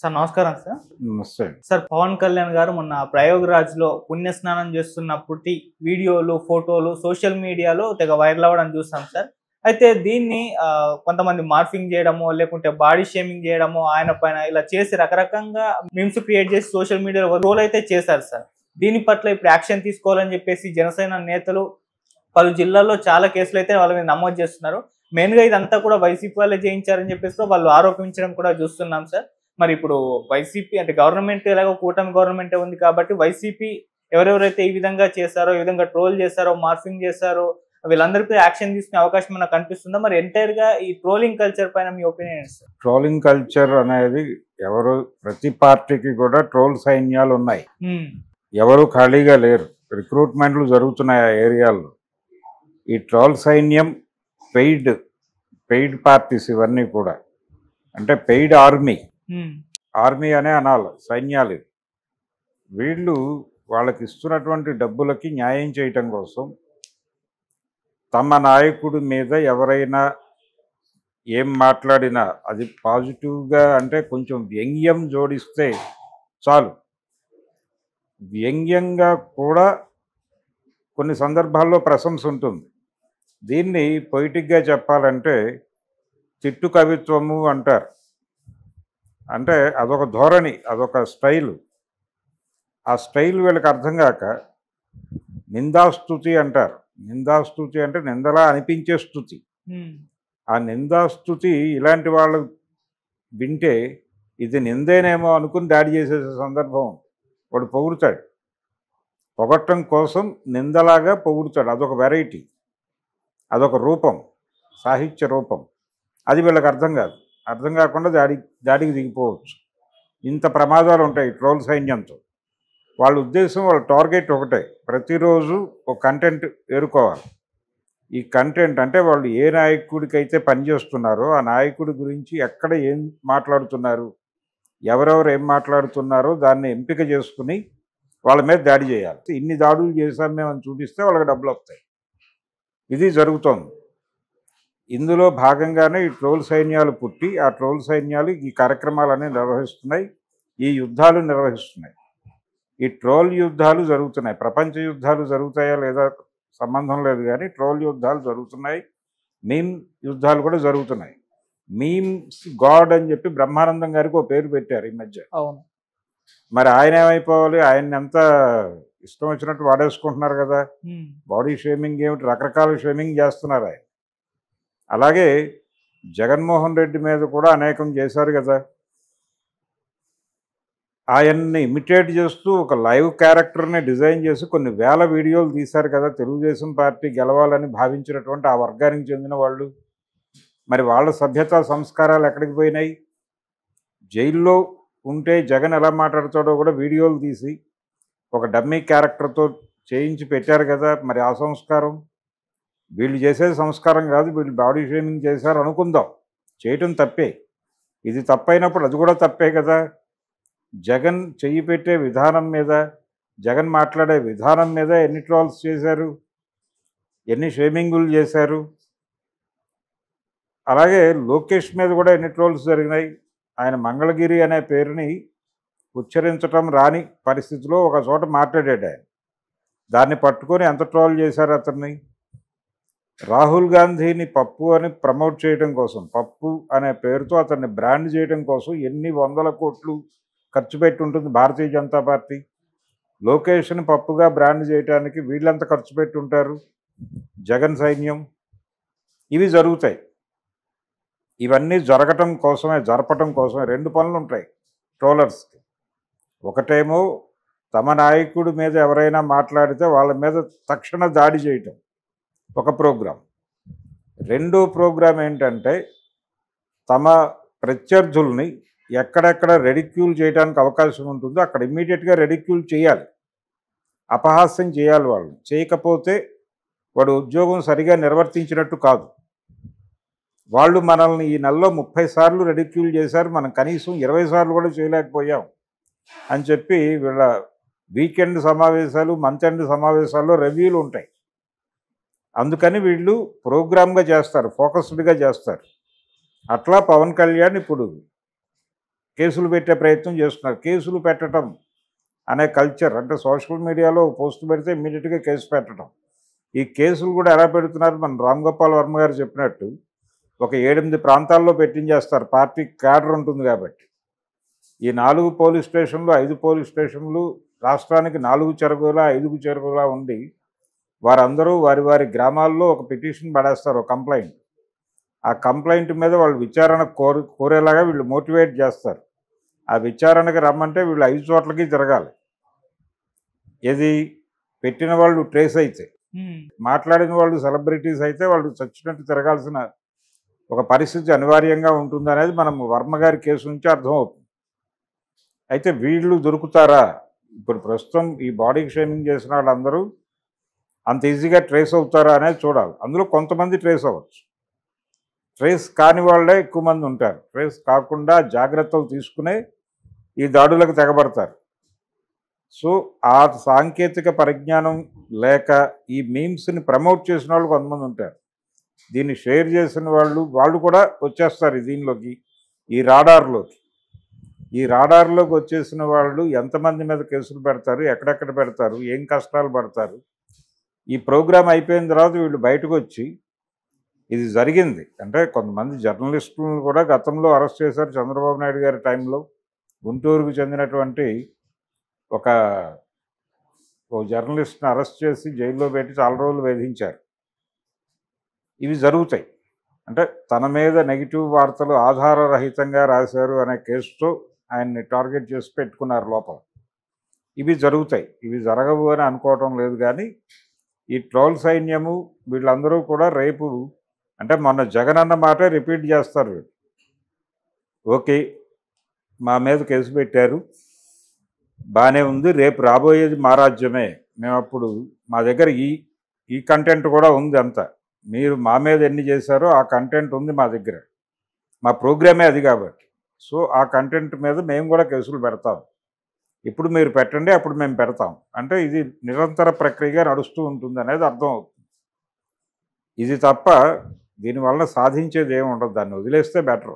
Sir నమస్కారం sir. నమస్తే. Sir Pawan Kalyan గారు మొన్న ప్రయాగ్‌రాజ్‌లో పుణ్యస్నానం చేస్తున్నప్పటి వీడియోలు, ఫోటోలు సోషల్ మీడియాలో తెగ వైరల్ అవ్వడం చూసాం సార్. అయితే దీన్ని కొంతమంది మార్ఫింగ్ చేయడమో, లేకుంటే బాడీ షేమింగ్ చేయడమో ఆయన పైన ఇలా చేసి రకరకంగా మీమ్స్ క్రియేట్ చేసి సోషల్ మీడియాలో రోల్ అయితే చేశారు సార్. దీని పట్ల ఇప్పుడు యాక్షన్ తీసుకోవాలని చెప్పేసి జనసేన నేతలు పలు జిల్లాల్లో చాలా కేసులు అయితే వాళ్ళ మీద నమోదు చేస్తున్నారు. మెయిన్‌గా ఇదంతా కూడా వైసీపీ వాళ్ళే చేయించారని చెప్పేసి వాళ్ళు ఆరోపించడం కూడా చూస్తున్నాం సార్. మరి ఇప్పుడు వైసీపీ అంటే గవర్నమెంట్ ఎలాగో కూటమి గవర్నమెంటే ఉంది కాబట్టి వైసీపీ ఎవరెవరైతే ఈ విధంగా చేశారో, ఈ విధంగా ట్రోల్ చేశారో, మార్ఫింగ్ చేశారో వీళ్ళందరిపై యాక్షన్ తీసుకునే అవకాశం మనకు కనిపిస్తుందా? మరి ఎంటైర్‌గా ఈ ట్రోలింగ్ కల్చర్ పైన మీ ఒపీనియన్ ఏంటి సార్? ట్రోలింగ్ కల్చర్ అనేది ప్రతి పార్టీకి కూడా ట్రోల్ సైన్యాలు ఉన్నాయి. ఎవరు ఖాళీగా లేరు. రిక్రూట్మెంట్లు జరుగుతున్నాయి ఆ ఏరియాల్లో. ఈ ట్రోల్ సైన్యం పెయిడ్ పార్టీస్ ఇవన్నీ కూడా. అంటే పెయిడ్ ఆర్మీ అనే అనాలి, సైన్యాలు. వీళ్ళు వాళ్ళకి ఇస్తున్నటువంటి డబ్బులకి న్యాయం చేయటం కోసం తమ నాయకుడి మీద ఎవరైనా ఏం మాట్లాడినా అది పాజిటివ్గా అంటే కొంచెం వ్యంగ్యం జోడిస్తే చాలు. వ్యంగ్యంగా కూడా కొన్ని సందర్భాల్లో ప్రశంస ఉంటుంది. దీన్ని పొయిటిక్గా చెప్పాలంటే తిట్టు కవిత్వము అంటారు. అంటే అదొక ధోరణి, అదొక స్టైలు. ఆ స్టైల్ వీళ్ళకి అర్థం కాక నిందాస్తుతి అంటారు. నిందాస్తుతి అంటే నిందలా అనిపించే స్తుతి. ఆ నిందాస్తుతి ఇలాంటి వాళ్ళు వింటే ఇది నిందేనేమో అనుకుని దాడి చేసే సందర్భం. వాడు పొగుడుతాడు, పొగట్టం కోసం నిందలాగా పొగుడుతాడు. అదొక వెరైటీ, అదొక రూపం, సాహిత్య రూపం. అది వీళ్ళకి అర్థం కాదు. అర్థం కాకుండా దాడికి దిగిపోవచ్చు. ఇంత ప్రమాదాలు ఉంటాయి ట్రోల్ సైన్యంతో. వాళ్ళ ఉద్దేశం, వాళ్ళ టార్గెట్ ఒకటే, ప్రతిరోజు ఒక కంటెంట్ ఏరుకోవాలి. ఈ కంటెంట్ అంటే వాళ్ళు ఏ నాయకుడికైతే పనిచేస్తున్నారో ఆ నాయకుడి గురించి ఎక్కడ ఏం మాట్లాడుతున్నారు, ఎవరెవరు ఏం మాట్లాడుతున్నారో దాన్ని ఎంపిక చేసుకుని వాళ్ళ మీద దాడి చేయాలి. ఇన్ని దాడులు చేశాం మేము చూపిస్తే వాళ్ళకి డబ్బులు వస్తాయి. ఇది జరుగుతోంది. ఇందులో భాగంగానే ఈ ట్రోల్ సైన్యాలు పుట్టి ఆ ట్రోల్ సైన్యాలు ఈ కార్యక్రమాలన్నీ నిర్వహిస్తున్నాయి, ఈ యుద్ధాలు నిర్వహిస్తున్నాయి. ఈ ట్రోల్ యుద్ధాలు జరుగుతున్నాయి. ప్రపంచ యుద్ధాలు జరుగుతాయా లేదా సంబంధం లేదు, కానీ ట్రోల్ యుద్ధాలు జరుగుతున్నాయి. మీమ్ యుద్ధాలు కూడా జరుగుతున్నాయి. మీమ్స్ గాడ్ అని చెప్పి బ్రహ్మానందం గారికి ఒక పేరు పెట్టారు ఈ మధ్య. అవును. మరి ఆయన ఏమైపోవాలి? ఆయన్ని ఎంత ఇష్టం వచ్చినట్టు వాడేసుకుంటున్నారు కదా. బాడీ షేమింగ్ ఏమిటి, రకరకాల షేమింగ్ చేస్తున్నారు ఆయన. అలాగే జగన్మోహన్ రెడ్డి మీద కూడా అనేకం చేశారు కదా. ఆయన్ని ఇమిటేట్ చేస్తూ ఒక లైవ్ క్యారెక్టర్ని డిజైన్ చేసి కొన్ని వేల వీడియోలు తీశారు కదా తెలుగుదేశం పార్టీ గెలవాలని భావించినటువంటి ఆ వర్గానికి చెందిన వాళ్ళు. మరి వాళ్ళ సభ్యతా సంస్కారాలు ఎక్కడికి పోయినాయి? జైల్లో ఉంటే జగన్ ఎలా మాట్లాడతాడో కూడా వీడియోలు తీసి ఒక డమ్మీ క్యారెక్టర్తో చేయించి పెట్టారు కదా. మరి ఆ సంస్కారం వీళ్ళు చేసేది సంస్కారం కాదు. వీళ్ళు బాడీ షేమింగ్ చేశారు అనుకుందాం, చేయటం తప్పే. ఇది తప్పైనప్పుడు అది కూడా తప్పే కదా. జగన్ చెయ్యి పెట్టే విధానం మీద, జగన్ మాట్లాడే విధానం మీద ఎన్ని ట్రోల్స్ చేశారు, ఎన్ని షేమింగులు చేశారు. అలాగే లోకేష్ మీద కూడా ఎన్ని ట్రోల్స్ జరిగినాయి. ఆయన మంగళగిరి అనే పేరుని ఉచ్చరించటం రాని పరిస్థితిలో ఒక చోట మాట్లాడాడు ఆయన. దాన్ని పట్టుకొని ఎంత ట్రోల్ చేశారు అతన్ని. రాహుల్ గాంధీని పప్పు అని ప్రమోట్ చేయడం కోసం, పప్పు అనే పేరుతో అతన్ని బ్రాండ్ చేయడం కోసం ఎన్ని వందల కోట్లు ఖర్చు పెట్టి ఉంటుంది భారతీయ జనతా పార్టీ. లోకేష్ని పప్పుగా బ్రాండ్ చేయడానికి వీళ్ళంతా ఖర్చు పెట్టి ఉంటారు, జగన్ సైన్యం. ఇవి జరుగుతాయి. ఇవన్నీ జరపటం కోసమే రెండు పనులు ఉంటాయి ట్రోలర్స్కి. ఒకటేమో తమ నాయకుడి మీద ఎవరైనా మాట్లాడితే వాళ్ళ మీద తక్షణ దాడి చేయటం ఒక ప్రోగ్రాం. రెండో ప్రోగ్రాం ఏంటంటే తమ ప్రత్యర్థుల్ని ఎక్కడెక్కడ రెడిక్యూల్ చేయడానికి అవకాశం ఉంటుందో అక్కడ ఇమ్మీడియట్గా రెడిక్యూల్ చేయాలి, అపహాస్యం చేయాలి. వాళ్ళు చేయకపోతే వాడు ఉద్యోగం సరిగా నిర్వర్తించినట్టు కాదు. వాళ్ళు మనల్ని ఈ నెలలో 30 సార్లు రెడిక్యూల్ చేశారు, మనం కనీసం 20 సార్లు కూడా చేయలేకపోయాం అని చెప్పి వీళ్ళ వీకెండ్ సమావేశాలు, మంత్ ఎండ్ సమావేశాల్లో రివ్యూలు ఉంటాయి. అందుకని వీళ్ళు ప్రోగ్రామ్గా చేస్తారు, ఫోకస్డ్గా చేస్తారు. అట్లా పవన్ కళ్యాణ్ ఇప్పుడు కేసులు పెట్టే ప్రయత్నం చేస్తున్నారు. కేసులు పెట్టడం అనే కల్చర్, అంటే సోషల్ మీడియాలో పోస్ట్ పెడితే ఇమ్మీడియట్గా కేసు పెట్టడం. ఈ కేసులు కూడా ఎలా పెడుతున్నారు, మన రామ్ గోపాల్ వర్మ గారు చెప్పినట్టు ఒక 7-8 ప్రాంతాల్లో పెట్టించేస్తారు. పార్టీ క్యాడర్ ఉంటుంది కాబట్టి. ఈ 4 పోలీస్ స్టేషన్లు 5 పోలీస్ స్టేషన్లు రాష్ట్రానికి 4 చెరుగులా 5 చెరుగులా ఉండి వారందరూ వారి వారి గ్రామాల్లో ఒక పిటిషన్ పడేస్తారు, ఒక కంప్లైంట్. ఆ కంప్లైంట్ మీద వాళ్ళు విచారణ కోరేలాగా వీళ్ళు మోటివేట్ చేస్తారు. ఆ విచారణకి రమ్మంటే వీళ్ళు 5 చోట్లకి తిరగాలి. ఏది పెట్టిన వాళ్ళు ట్రేస్ అయితే, మాట్లాడిన వాళ్ళు సెలబ్రిటీస్ అయితే వాళ్ళు చచ్చినట్టు తిరగాల్సిన ఒక పరిస్థితి అనివార్యంగా ఉంటుందనేది మనం వర్మ గారి కేసు నుంచి అర్థమవుతుంది. అయితే వీళ్ళు దొరుకుతారా? ఇప్పుడు ప్రస్తుతం ఈ బాడీకి షేమింగ్ చేసిన వాళ్ళందరూ అంత ఈజీగా ట్రేస్ అవుతారా అనేది చూడాలి. అందులో కొంతమంది ట్రేస్ అవ్వచ్చు, ట్రేస్ కాని వాళ్ళే ఎక్కువ మంది ఉంటారు. ట్రేస్ కాకుండా జాగ్రత్తలు తీసుకునే ఈ దాడులకు తెగబడతారు. సో ఆ సాంకేతిక పరిజ్ఞానం లేక ఈ మీమ్స్ని ప్రమోట్ చేసిన వాళ్ళు కొంతమంది ఉంటారు. దీన్ని షేర్ చేసిన వాళ్ళు కూడా వచ్చేస్తారు దీనిలోకి, ఈ రాడార్లోకి. ఈ రాడార్లోకి వచ్చేసిన వాళ్ళు ఎంతమంది మీద కేసులు పెడతారు, ఎక్కడెక్కడ పెడతారు, ఏం కష్టాలు పడతారు. ఈ ప్రోగ్రాం అయిపోయిన తర్వాత వీళ్ళు బయటకు వచ్చి ఇది జరిగింది అంటే, కొంతమంది జర్నలిస్టులను కూడా గతంలో అరెస్ట్ చేశారు చంద్రబాబు నాయుడు గారి టైంలో. గుంటూరుకు చెందినటువంటి ఒక జర్నలిస్ట్ని అరెస్ట్ చేసి జైల్లో పెట్టి చాలా రోజులు వేధించారు. ఇవి జరుగుతాయి. అంటే తన మీద నెగిటివ్ వార్తలు ఆధారరహితంగా రాశారు అనే కేసుతో ఆయన్ని టార్గెట్ చేసి పెట్టుకున్నారు లోపల. ఇవి జరుగుతాయి, ఇవి జరగవు అని అనుకోవటం లేదు. కానీ ఈ ట్రోల్ సైన్యము వీళ్ళందరూ కూడా రేపు, అంటే మొన్న జగన్ అన్న మాటే రిపీట్ చేస్తారు వీళ్ళు. ఓకే, మా మీద కేసు పెట్టారు, బాగానే ఉంది, రేపు రాబోయేది మా రాజ్యమే, మేము అప్పుడు మా దగ్గర ఈ కంటెంట్ కూడా ఉంది, అంతా మీరు మా మీద ఎన్ని చేశారో ఆ కంటెంట్ ఉంది మా దగ్గర, మా ప్రోగ్రామే అది కాబట్టి. సో ఆ కంటెంట్ మీద మేము కూడా కేసులు పెడతాం, ఇప్పుడు మీరు పెట్టండి అప్పుడు మేము పెడతాం. అంటే ఇది నిరంతర ప్రక్రియగా నడుస్తూ ఉంటుంది అనేది అర్థం అవుతుంది. ఇది తప్ప దీనివల్ల సాధించేది ఏమి ఉండదు, దాన్ని వదిలేస్తే బెటరు.